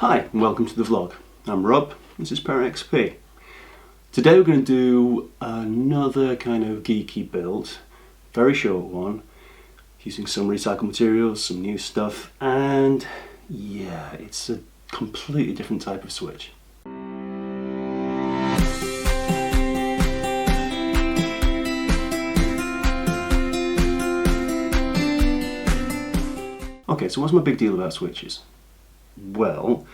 Hi and welcome to the vlog. I'm Rob, this is ParentXP. Today we're going to do another kind of geeky build, very short one, using some recycled materials, some new stuff, and yeah, it's a completely different type of switch. Okay, so what's my big deal about switches? Well,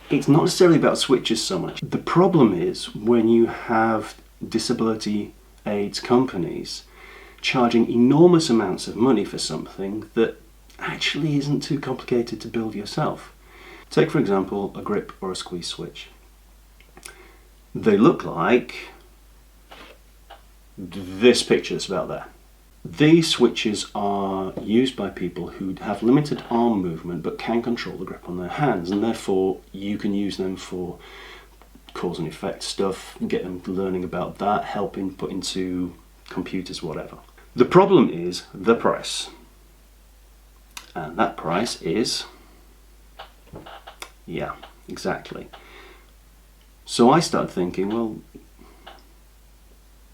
it's not necessarily about switches so much. The problem is when you have disability aids companies charging enormous amounts of money for something that actually isn't too complicated to build yourself. Take, for example, a grip or a squeeze switch. They look like this picture that's about there. These switches are used by people who have limited arm movement but can control the grip on their hands, and therefore you can use them for cause and effect stuff, get them learning about that, helping put into computers, whatever. The problem is the price, and that price is, yeah, exactly. So I started thinking, well,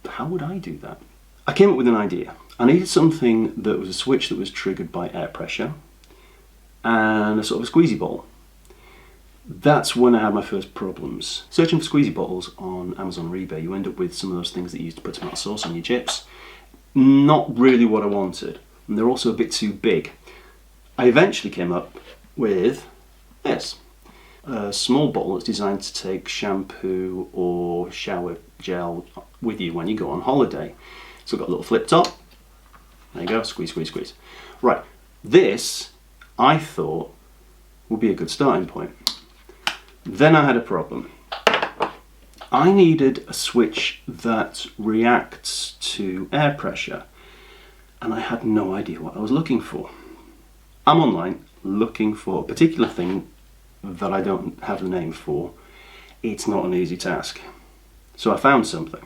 how would I do that? I came up with an idea. I needed something that was a switch that was triggered by air pressure and a sort of a squeezy bottle. That's when I had my first problems. Searching for squeezy bottles on Amazon or eBay, you end up with some of those things that you use to put tomato sauce on your chips. Not really what I wanted, and they're also a bit too big. I eventually came up with this. A small bottle that's designed to take shampoo or shower gel with you when you go on holiday. So I've got a little flip top. There you go, squeeze, squeeze, squeeze. Right, this I thought would be a good starting point. Then I had a problem. I needed a switch that reacts to air pressure, and I had no idea what I was looking for. I'm online looking for a particular thing that I don't have the name for. It's not an easy task. So I found something.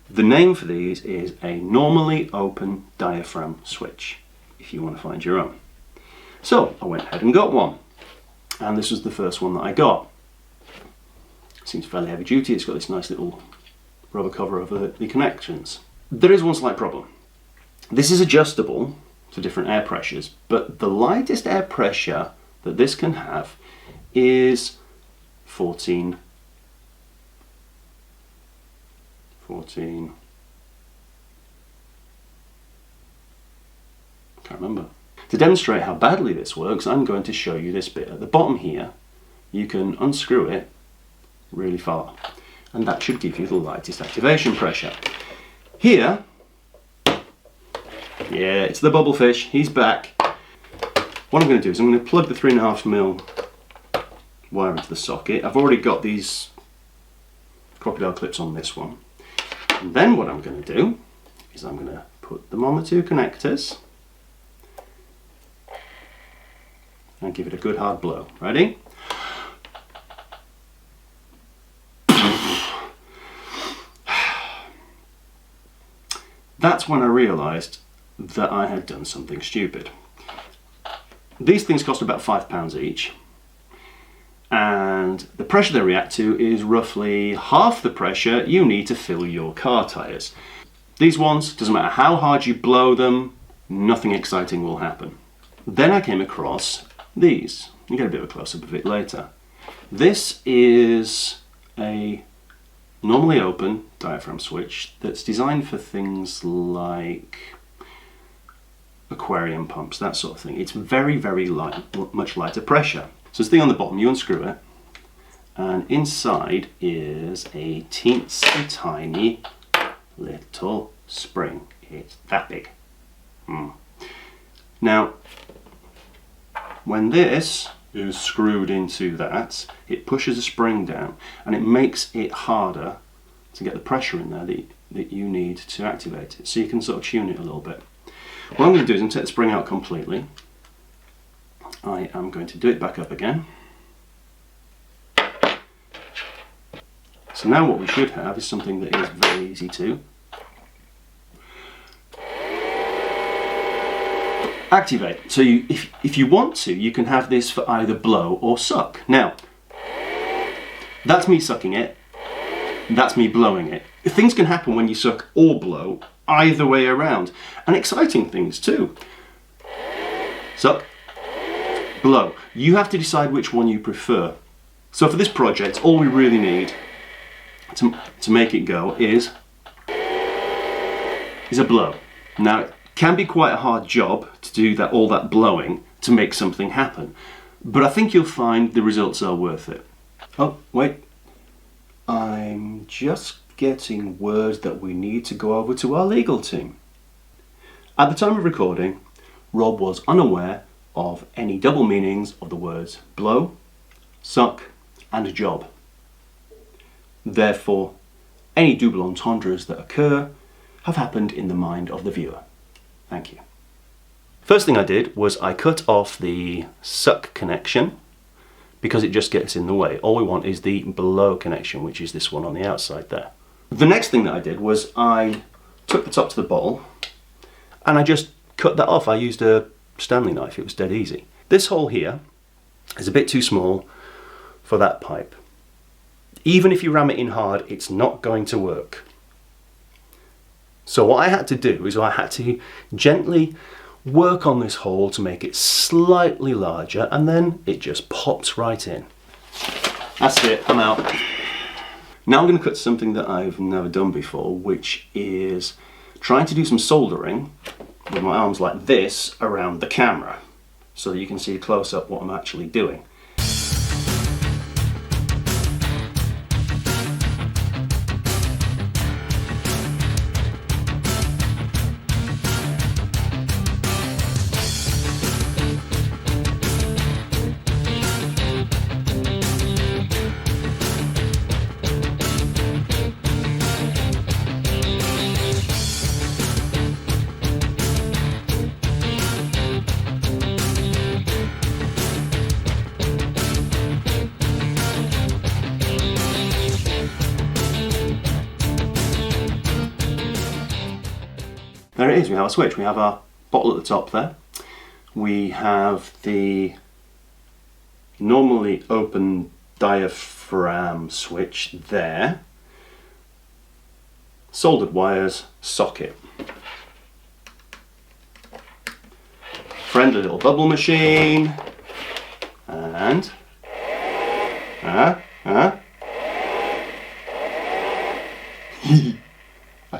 The name for these is a normally open diaphragm switch, if you want to find your own. So I went ahead and got one, and this was the first one that I got. Seems fairly heavy duty. It's got this nice little rubber cover over the connections. There is one slight problem. This is adjustable to different air pressures, but the lightest air pressure that this can have is 14. Can't remember. To demonstrate how badly this works, I'm going to show you this bit at the bottom here. You can unscrew it really far, and that should give you the lightest activation pressure. Here, yeah, it's the bubblefish, he's back. What I'm going to do is I'm going to plug the 3.5mm wire into the socket. I've already got these crocodile clips on this one. And then what I'm going to do is I'm going to put them on the two connectors and give it a good hard blow. Ready? That's when I realised that I had done something stupid. These things cost about £5 each, and the pressure they react to is roughly half the pressure you need to fill your car tyres. These ones, doesn't matter how hard you blow them, nothing exciting will happen. Then I came across these. You get a bit of a close-up of it later. This is a normally open diaphragm switch that's designed for things like aquarium pumps, that sort of thing. It's very, very light, much lighter pressure. So this thing on the bottom, you unscrew it, and inside is a teensy tiny little spring. It's that big. Now, when this is screwed into that, it pushes a spring down, and it makes it harder to get the pressure in there that you need to activate it. So you can sort of tune it a little bit. What I'm going to do is I'm going to take the spring out completely. I am going to do it back up again. So now what we should have is something that is very easy to activate. So if you want to, you can have this for either blow or suck. Now, That's me sucking it, that's me blowing it. Things can happen when you suck or blow, either way around, and exciting things too. Suck, blow. You have to decide which one you prefer. So for this project, all we really need to make it go is a blow. Now, it can be quite a hard job to do all that blowing to make something happen, but I think you'll find the results are worth it. Oh, wait. I'm just getting word that we need to go over to our legal team. At the time of recording, Rob was unaware of any double meanings of the words blow, suck, and job. Therefore, any double entendres that occur have happened in the mind of the viewer. Thank you. First thing I did was I cut off the suck connection because it just gets in the way. All we want is the blow connection, which is this one on the outside there. The next thing that I did was I took the top to the bottle and I just cut that off. I used a Stanley knife, it was dead easy. This hole here is a bit too small for that pipe. Even if you ram it in hard, it's not going to work. So what I had to do is I had to gently work on this hole to make it slightly larger, and then it just pops right in. That's it, I'm out. Now I'm going to cut something that I've never done before, which is trying to do some soldering with my arms like this around the camera, so that you can see close up what I'm actually doing. There it is, we have a switch. We have our bottle at the top there. We have the normally open diaphragm switch there. Soldered wires, socket. Friendly little bubble machine. And I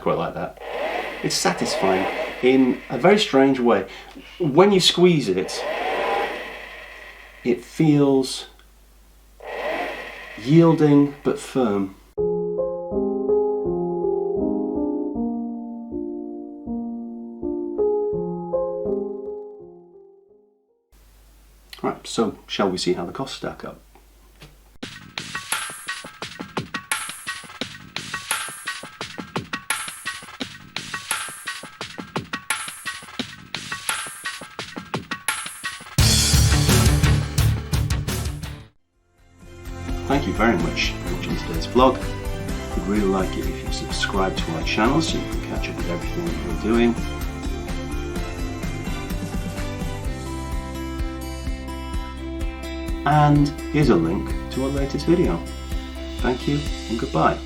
quite like that. It's satisfying in a very strange way. When you squeeze it, it feels yielding but firm. Right, so shall we see how the costs stack up? Thank you very much for watching today's vlog. We'd really like it if you subscribe to our channel so you can catch up with everything that we're doing. And here's a link to our latest video. Thank you and goodbye.